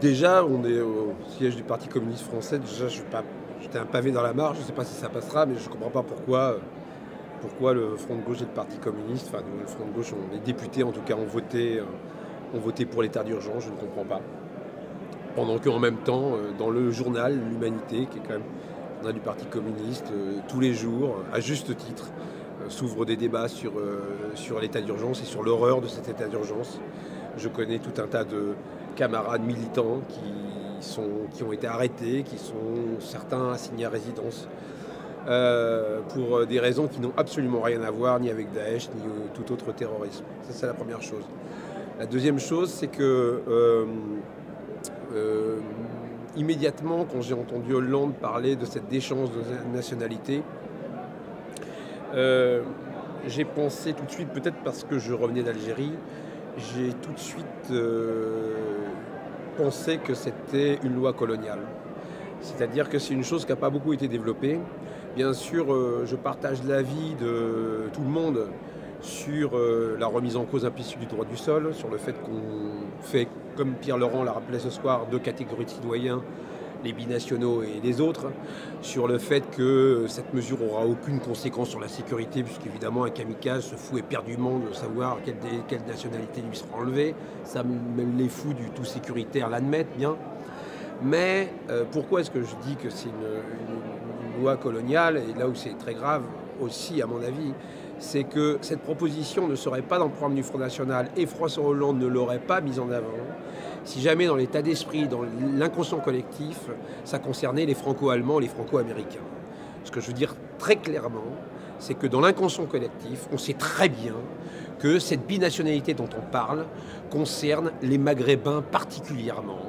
Déjà, on est au siège du Parti communiste français. Déjà, j'étais un pavé dans la mare. Je ne sais pas si ça passera, mais je ne comprends pas pourquoi le Front de gauche et le Parti communiste, enfin le Front de gauche, les députés en tout cas, ont voté pour l'état d'urgence. Je ne comprends pas. Pendant qu'en même temps, dans le journal L'Humanité, qui est quand même le journal du Parti communiste, tous les jours, à juste titre, s'ouvrent des débats sur l'état d'urgence et sur l'horreur de cet état d'urgence. Je connais tout un tas de camarades militants qui ont été arrêtés, qui sont certains assignés à résidence pour des raisons qui n'ont absolument rien à voir ni avec Daesh ni tout autre terrorisme. Ça, c'est la première chose. La deuxième chose, c'est que immédiatement, quand j'ai entendu Hollande parler de cette déchéance de nationalité, j'ai pensé tout de suite, peut-être parce que je revenais d'Algérie, j'ai tout de suite pensé que c'était une loi coloniale. C'est-à-dire que c'est une chose qui n'a pas beaucoup été développée. Bien sûr, je partage l'avis de tout le monde sur la remise en cause implicite du droit du sol, sur le fait qu'on fait, comme Pierre Laurent l'a rappelé ce soir, deux catégories de citoyens, les binationaux et les autres, sur le fait que cette mesure n'aura aucune conséquence sur la sécurité, puisqu'évidemment un kamikaze se fout éperdument de savoir quelle nationalité lui sera enlevée. Ça, même les fous du tout sécuritaire l'admettent bien. Mais pourquoi est-ce que je dis que c'est une loi coloniale, et là où c'est très grave aussi à mon avis, c'est que cette proposition ne serait pas dans le programme du Front National et François Hollande ne l'aurait pas mise en avant si jamais dans l'état d'esprit, dans l'inconscient collectif, ça concernait les franco-allemands et les franco-américains. Ce que je veux dire très clairement, c'est que dans l'inconscient collectif, on sait très bien que cette binationalité dont on parle concerne les Maghrébins particulièrement,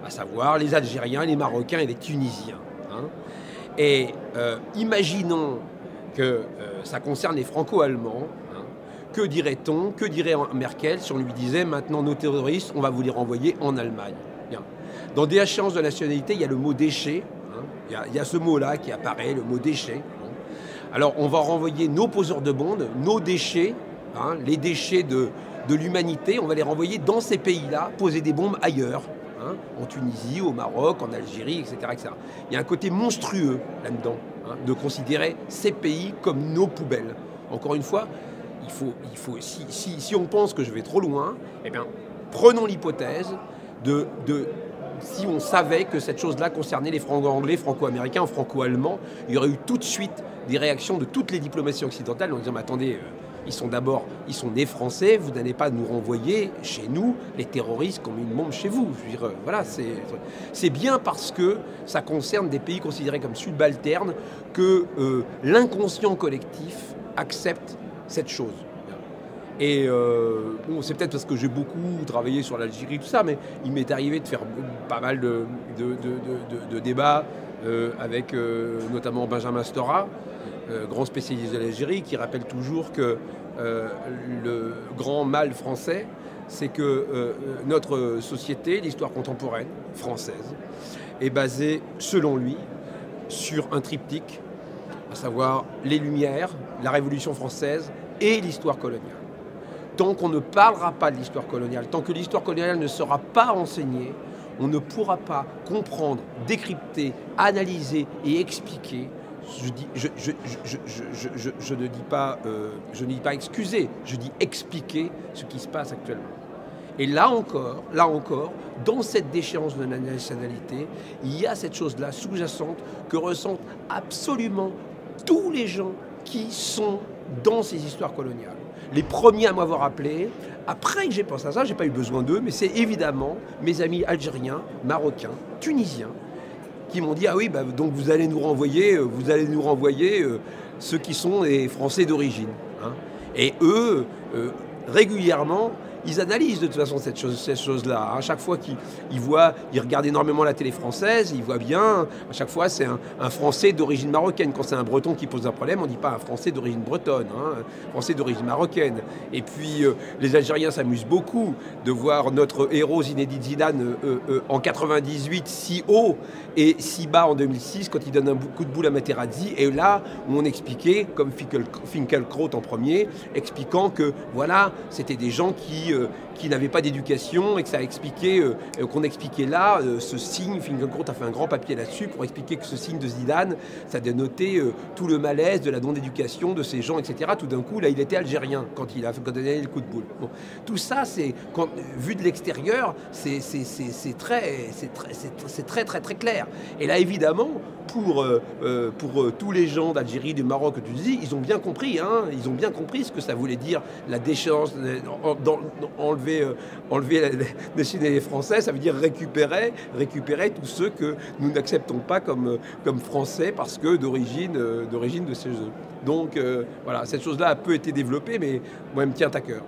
à savoir les Algériens, les Marocains et les Tunisiens. Et imaginons que ça concerne les franco-allemands. Que dirait-on, que dirait Merkel si on lui disait maintenant nos terroristes, on va vous les renvoyer en Allemagne? Bien. Dans déchéance de nationalité, il y a le mot déchet. Il y a ce mot-là qui apparaît, le mot déchet. Alors on va renvoyer nos poseurs de bombes, nos déchets, les déchets de l'humanité, on va les renvoyer dans ces pays-là, poser des bombes ailleurs, en Tunisie, au Maroc, en Algérie, etc., etc. Il y a un côté monstrueux là-dedans, de considérer ces pays comme nos poubelles. Encore une fois, si on pense que je vais trop loin, eh bien, prenons l'hypothèse si on savait que cette chose-là concernait les franco-anglais, franco-américains, franco-allemands, il y aurait eu tout de suite des réactions de toutes les diplomaties occidentales en disant « Mais attendez, ils sont nés français, vous n'allez pas nous renvoyer chez nous les terroristes comme une bombe chez vous. » Je veux dire, voilà, c'est bien parce que ça concerne des pays considérés comme subalternes que l'inconscient collectif accepte cette chose. Et bon, c'est peut-être parce que j'ai beaucoup travaillé sur l'Algérie, tout ça, mais il m'est arrivé de faire pas mal de débats avec notamment Benjamin Stora, grand spécialiste de l'Algérie, qui rappelle toujours que le grand mal français, c'est que notre société, l'histoire contemporaine française, est basée, selon lui, sur un triptyque, à savoir les Lumières, la Révolution française et l'histoire coloniale. Tant qu'on ne parlera pas de l'histoire coloniale, tant que l'histoire coloniale ne sera pas enseignée, on ne pourra pas comprendre, décrypter, analyser et expliquer. Je ne dis pas excuser, je dis expliquer ce qui se passe actuellement. Et là encore, dans cette déchéance de la nationalité, il y a cette chose-là sous-jacente que ressentent absolument tous les gens qui sont dans ces histoires coloniales. Les premiers à m'avoir appelé, après que j'ai pensé à ça, j'ai pas eu besoin d'eux, mais c'est évidemment mes amis algériens, marocains, tunisiens, qui m'ont dit « Ah oui, donc vous allez nous renvoyer ceux qui sont les Français d'origine. » Et eux, régulièrement, ils analysent de toute façon cette chose-là. À chaque fois qu'ils regardent énormément la télé française, ils voient bien, à chaque fois c'est un Français d'origine marocaine. Quand c'est un Breton qui pose un problème, on ne dit pas un Français d'origine bretonne, un Français d'origine marocaine. Et puis les Algériens s'amusent beaucoup de voir notre héros Zinedine Zidane en 98 si haut et si bas en 2006 quand il donne un coup de boule à Materazzi. Et là où on expliquait, comme Finkielkraut en premier, expliquant que voilà, c'était des gens qui qui n'avait pas d'éducation et que ça a expliqué, qu'on expliquait là, ce signe, Finkielkraut a fait un grand papier là-dessus pour expliquer que ce signe de Zidane, ça dénotait tout le malaise de la non-éducation de ces gens, etc. Tout d'un coup, là, il était algérien quand il a donné le coup de boule. Bon. Tout ça, vu de l'extérieur, c'est très clair. Et là, évidemment, pour tous les gens d'Algérie, du Maroc, que tu dis, ils ont bien compris, hein, ils ont bien compris ce que ça voulait dire, la déchéance, enlever les nationalités françaises, ça veut dire récupérer tous ceux que nous n'acceptons pas comme français parce que d'origine de chez eux. Donc voilà, cette chose-là a peu été développée, mais moi, elle me tient à cœur.